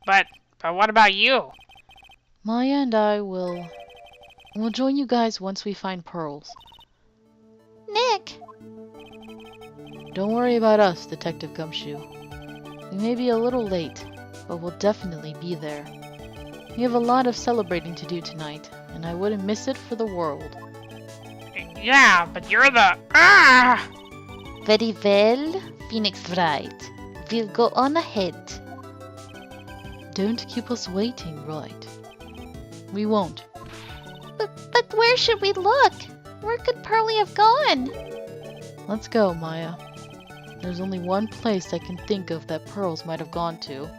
But what about you? Maya and I will join you guys once we find pearls. Nick, Don't worry about us, Detective Gumshoe. We may be a little late, but we'll definitely be there. We have a lot of celebrating to do tonight, and I wouldn't miss it for the world. Yeah, but you're the... Ah! very well, Phoenix Wright. We'll go on ahead. Don't keep us waiting, right? We won't. But where should we look? Where could Pearly have gone? Let's go, Maya. There's only one place I can think of that Pearls might have gone to.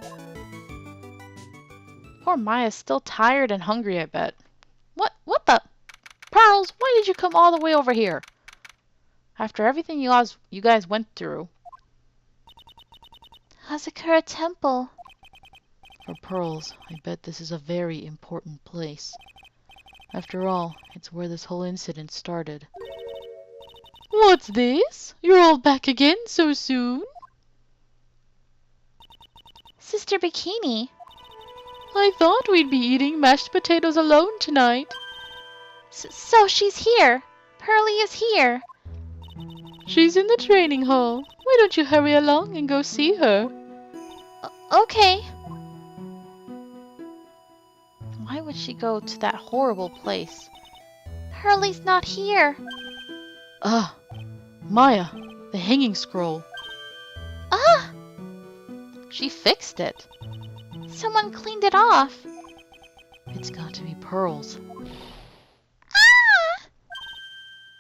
Poor Maya's still tired and hungry, I bet. What the? Pearls, why did you come all the way over here? After everything you guys went through. Hazakura Temple. For Pearls, I bet this is a very important place. After all, it's where this whole incident started. What's this? You're all back again so soon? Sister Bikini. I thought we'd be eating mashed potatoes alone tonight. So she's here. Pearly is here. She's in the training hall. Why don't you hurry along and go see her? Okay. Why would she go to that horrible place? Pearly's not here. Ah, Maya, the hanging scroll. Ah! She fixed it. Someone cleaned it off. It's got to be Pearls. Ah!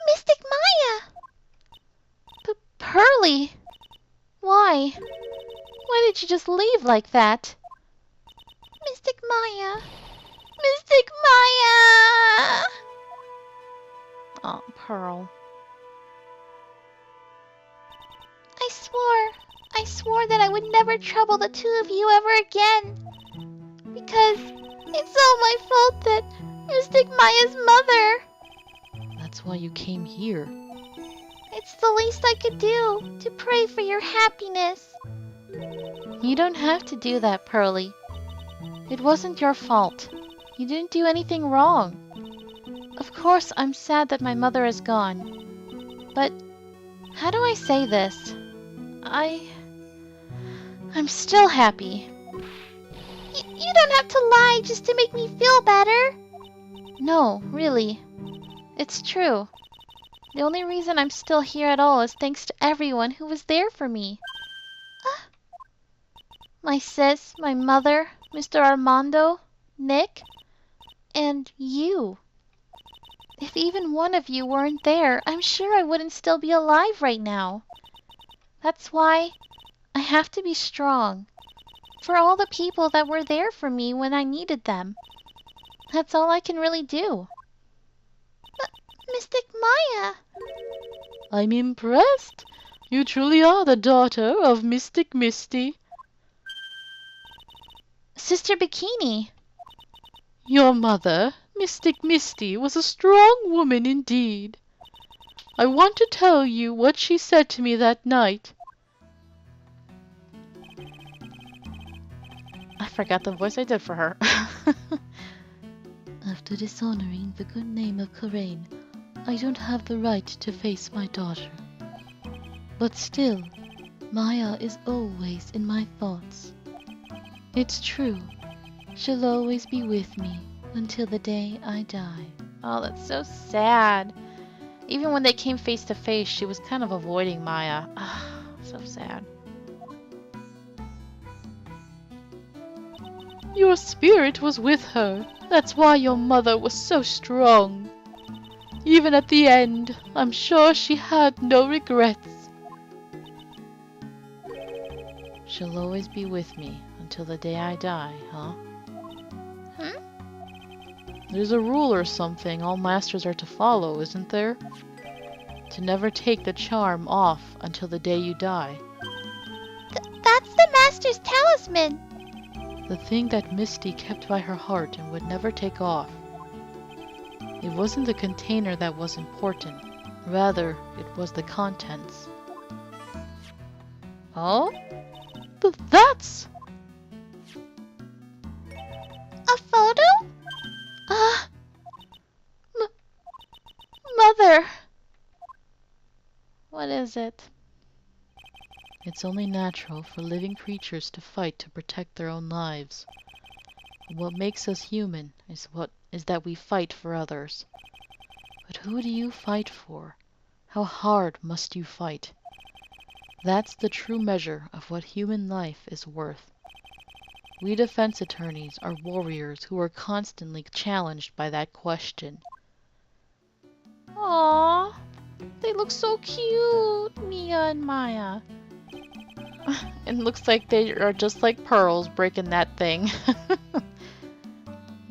Mystic Maya! Pearly! Why? Why did you just leave like that? Mystic Maya! Mystic Maya! Oh, Pearl. I swore that I would never trouble the two of you ever again. Because it's all my fault that Mystic Maya's mother. That's why you came here. It's the least I could do to pray for your happiness. You don't have to do that, Pearly. It wasn't your fault. You didn't do anything wrong. Of course, I'm sad that my mother is gone. But how do I say this? I'm still happy. You don't have to lie just to make me feel better. No, really. It's true. The only reason I'm still here at all is thanks to everyone who was there for me. My sis, my mother, Mr. Armando, Nick, and you. If even one of you weren't there, I'm sure I wouldn't still be alive right now. That's why I have to be strong. For all the people that were there for me when I needed them. That's all I can really do. Mystic Maya! I'm impressed. You truly are the daughter of Mystic Misty. Sister Bikini! Your mother, Mystic Misty, was a strong woman indeed. I want to tell you what she said to me that night. I forgot the voice I did for her. After dishonoring the good name of Karain, I don't have the right to face my daughter. But still, Maya is always in my thoughts. It's true. She'll always be with me until the day I die. Oh, that's so sad. Even when they came face to face, she was kind of avoiding Maya. Ah, so sad. Your spirit was with her. That's why your mother was so strong. Even at the end, I'm sure she had no regrets. She'll always be with me until the day I die, huh? There's a rule or something all masters are to follow, isn't there? To never take the charm off until the day you die. That's the master's talisman! The thing that Misty kept by her heart and would never take off. It wasn't the container that was important. Rather, it was the contents. Oh? That's... A photo? Mother! What is it? It's only natural for living creatures to fight to protect their own lives. What makes us human is that we fight for others. But who do you fight for? How hard must you fight? That's the true measure of what human life is worth. We defense attorneys are warriors who are constantly challenged by that question. Aww, they look so cute, Mia and Maya. It looks like they are just like pearls breaking that thing.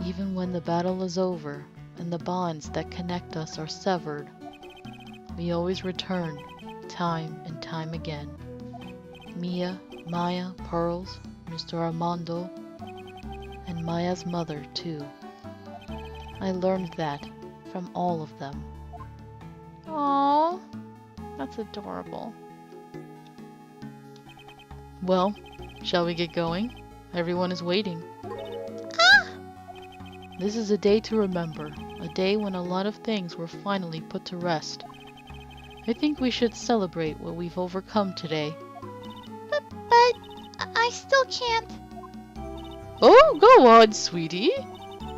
Even when the battle is over and the bonds that connect us are severed, we always return, time and time again. Mia, Maya, Pearls, Mr. Armando, and Maya's mother, too. I learned that from all of them. Aww, that's adorable. Well, shall we get going? Everyone is waiting. This is a day to remember, a day when a lot of things were finally put to rest. I think we should celebrate what we've overcome today. But I still can't. Oh, go on, sweetie.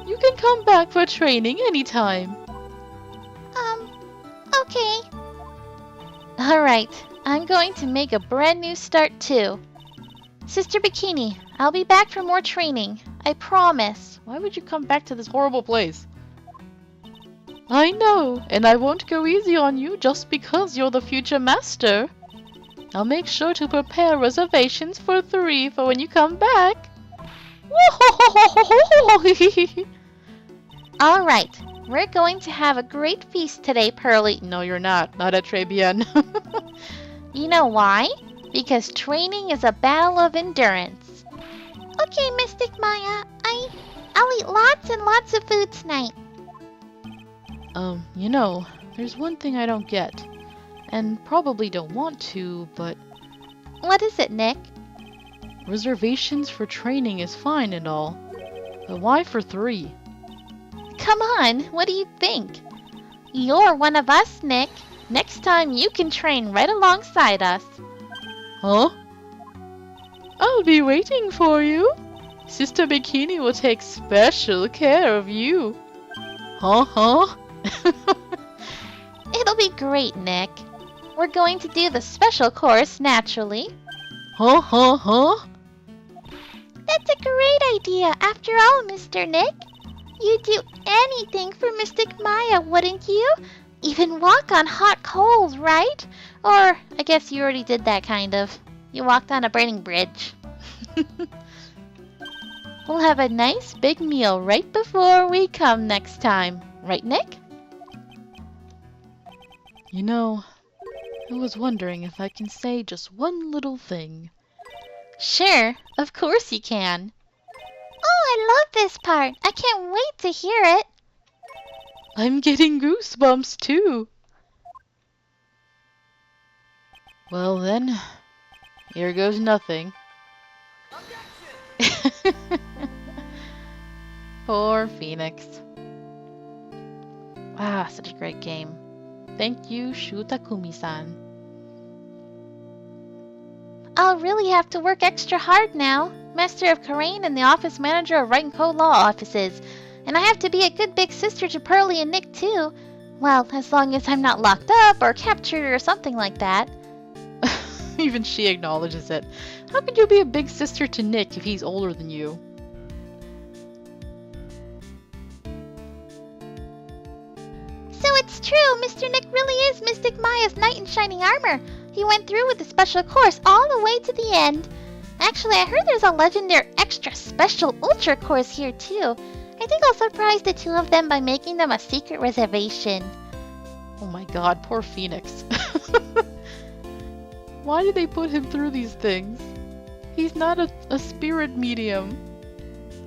You can come back for training anytime. Okay. Alright, I'm going to make a brand new start too. Sister Bikini, I'll be back for more training. I promise. Why would you come back to this horrible place? I know, and I won't go easy on you just because you're the future master. I'll make sure to prepare reservations for 3 for when you come back. Alright, we're going to have a great feast today, Pearly. No, you're not. Not at Tribien. You know why? Because training is a battle of endurance. Okay, Mystic Maya, I'll eat lots and lots of food tonight. You know, there's one thing I don't get. And probably don't want to, but What is it, Nick? reservations for training is fine and all. But why for 3? Come on, what do you think? You're one of us, Nick. Next time you can train right alongside us. Huh? I'll be waiting for you. Sister Bikini will take special care of you. Huh? It'll be great, Nick. We're going to do the special course naturally. Huh? That's a great idea. After all, Mr. Nick, you'd do anything for Mystic Maya, wouldn't you? Even walk on hot coals, right? Or, I guess you already did that kind of. You walked on a burning bridge. We'll have a nice big meal right before we come next time. Right, Nick? You know, I was wondering if I can say just one little thing. Sure, of course you can. Oh, I love this part. I can't wait to hear it. I'm getting goosebumps too. Well then, here goes nothing. Poor Phoenix. Ah, such a great game. Thank you, Shutakumi-san. I'll really have to work extra hard now. Master of Karain and the office manager of Right and Code Law offices. And I have to be a good big sister to Pearly and Nick too. Well, as long as I'm not locked up or captured or something like that. Even she acknowledges it. How could you be a big sister to Nick if he's older than you? So it's true, Mr. Nick really is Mystic Maya's knight in shining armor. He went through with the special course all the way to the end. Actually, I heard there's a legendary extra special ultra course here too. I think I'll surprise the 2 of them by making them a secret reservation. Oh my god, poor Phoenix. Why did they put him through these things? He's not a spirit medium.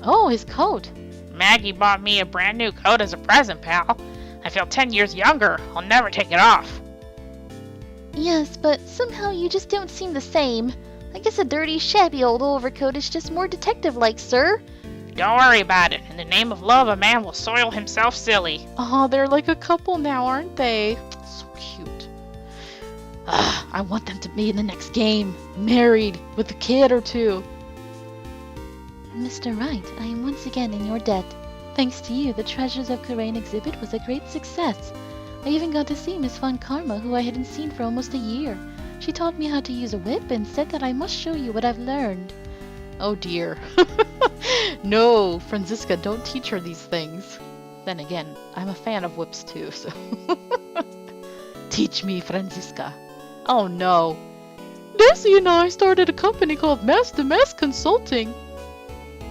Oh, his coat. Maggie bought me a brand new coat as a present, pal. I feel 10 years younger. I'll never take it off. Yes, but somehow you just don't seem the same. I guess a dirty, shabby old overcoat is just more detective-like, sir. Don't worry about it. In the name of love, a man will soil himself silly. Oh, they're like a couple now, aren't they? So cute. I want them to be in the next game. Married, with a kid or 2. Mr. Wright, I am once again in your debt. Thanks to you, the Treasures of Karain exhibit was a great success. I even got to see Miss Von Karma, who I hadn't seen for almost a year. She taught me how to use a whip and said that I must show you what I've learned. Oh dear. No, Franziska, don't teach her these things. Then again, I'm a fan of whips too, so. Teach me, Franziska. Oh no. Desi and I started a company called Mass to Mass Consulting.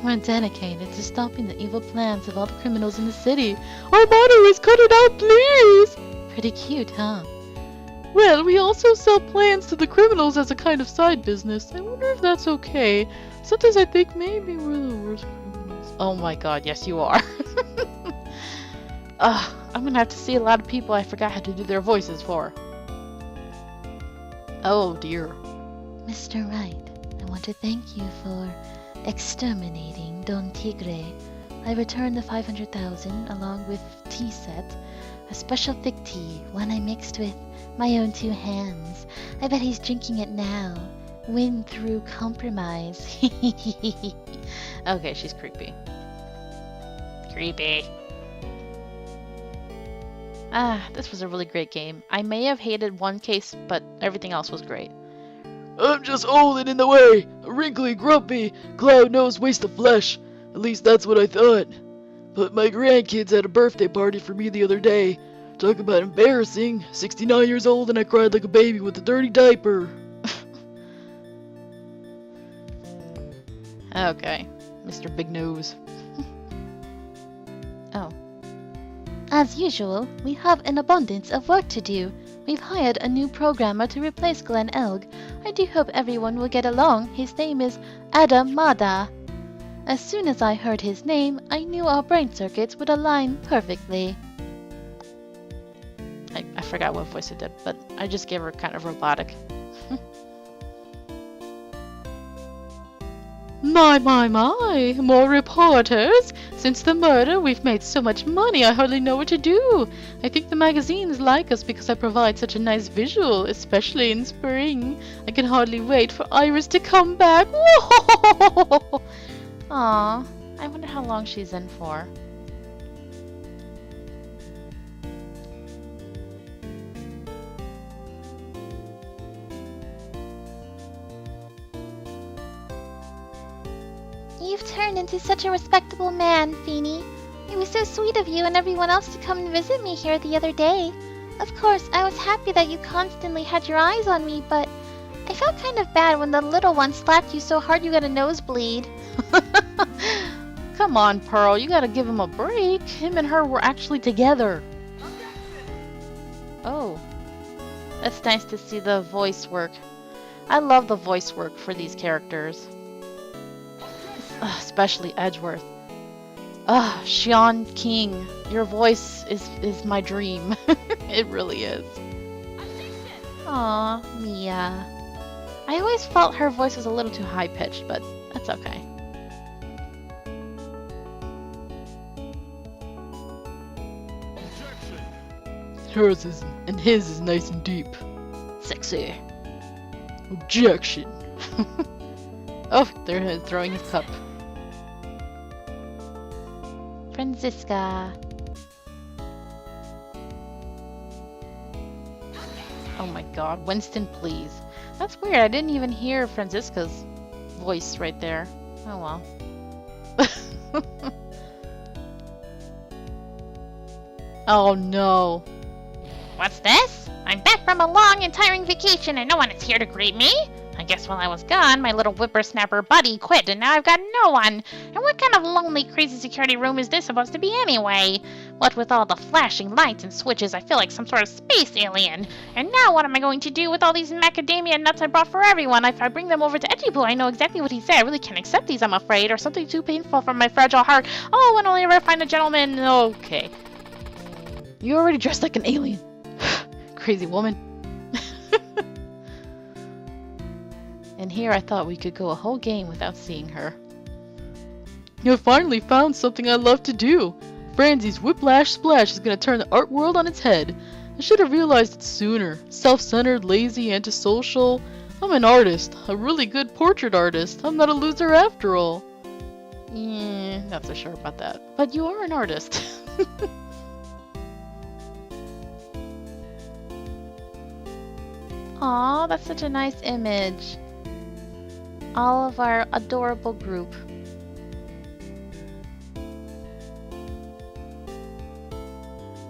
We're dedicated to stopping the evil plans of all the criminals in the city. Our motto is cut it out, please! Pretty cute, huh? Well, we also sell plans to the criminals as a kind of side business. I wonder if that's okay. Sometimes I think maybe we're the worst criminals. Oh my god, yes you are. I'm gonna have to see a lot of people I forgot how to do their voices for. Oh dear. Mr. Wright, I want to thank you for exterminating Don Tigre. I returned the 500,000 along with tea set, a special thick tea, one I mixed with my own 2 hands. I bet he's drinking it now. Win through compromise. Okay, she's creepy. Creepy. This was a really great game. I may have hated one case, but everything else was great. I'm just old and in the way. A wrinkly, grumpy, cloud-nosed waste of flesh. At least that's what I thought. But my grandkids had a birthday party for me the other day. Talk about embarrassing. 69 years old and I cried like a baby with a dirty diaper. Okay, Mr. Big Nose. Oh. As usual, we have an abundance of work to do. We've hired a new programmer to replace Glenn Elg. I do hope everyone will get along. His name is Adam Mada. As soon as I heard his name, I knew our brain circuits would align perfectly. I forgot what voice I did, but I just gave her kind of robotic. My, more reporters. Since the murder, we've made so much money I hardly know what to do. I think the magazines like us because I provide such a nice visual, especially in spring. I can hardly wait for Iris to come back. Whoa! Aw, I wonder how long she's in for. You've turned into such a respectable man, Feeny. It was so sweet of you and everyone else to come and visit me here the other day. Of course, I was happy that you constantly had your eyes on me, but I felt kind of bad when the little one slapped you so hard you got a nosebleed. Come on, Pearl, you gotta give him a break. Him and her were actually together. Oh. That's nice to see the voice work. I love the voice work for these characters. Especially Edgeworth. Sean King, your voice is my dream. It really is. Aw, Mia. I always felt her voice was a little too high-pitched, but that's okay. Hers is, and his is nice and deep. Sexy. Objection. Oh, they're throwing his cup. Franziska. Oh my god, Winston, please. That's weird, I didn't even hear Franziska's voice right there. Oh well. Oh no. What's this? I'm back from a long and tiring vacation and no one is here to greet me. I guess while I was gone, my little whippersnapper buddy quit and now I've got no one. And what kind of lonely, crazy security room is this supposed to be anyway? What with all the flashing lights and switches, I feel like some sort of space alien. And now what am I going to do with all these macadamia nuts I brought for everyone? If I bring them over to Edgyboo, I know exactly what he said. I really can't accept these, I'm afraid, or something too painful for my fragile heart. Oh, when will I ever find a gentleman? Okay. You already dressed like an alien. Crazy woman. And here I thought we could go a whole game without seeing her. You finally found something I love to do. Franzie's Whiplash Splash is gonna turn the art world on its head. I should have realized it sooner. Self-centered, lazy, antisocial. I'm an artist. A really good portrait artist. I'm not a loser after all. Not so sure about that. But you are an artist. Aw, that's such a nice image. all of our adorable group.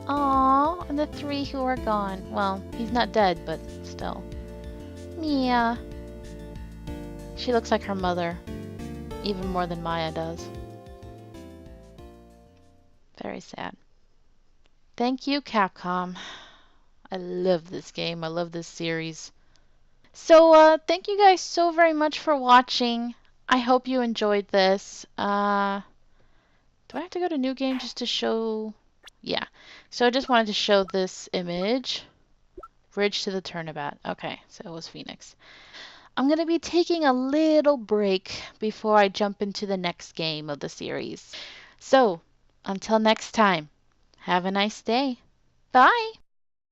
Aww, and the 3 who are gone. Well, he's not dead, but still. Mia. She looks like her mother, even more than Maya does. Very sad. Thank you, Capcom. I love this game. I love this series. So, thank you guys so very much for watching. I hope you enjoyed this. Do I have to go to new game just to show? Yeah. So I just wanted to show this image. Bridge to the Turnabout. Okay, so it was Phoenix. I'm going to be taking a little break before I jump into the next game of the series. So, until next time, have a nice day. Bye!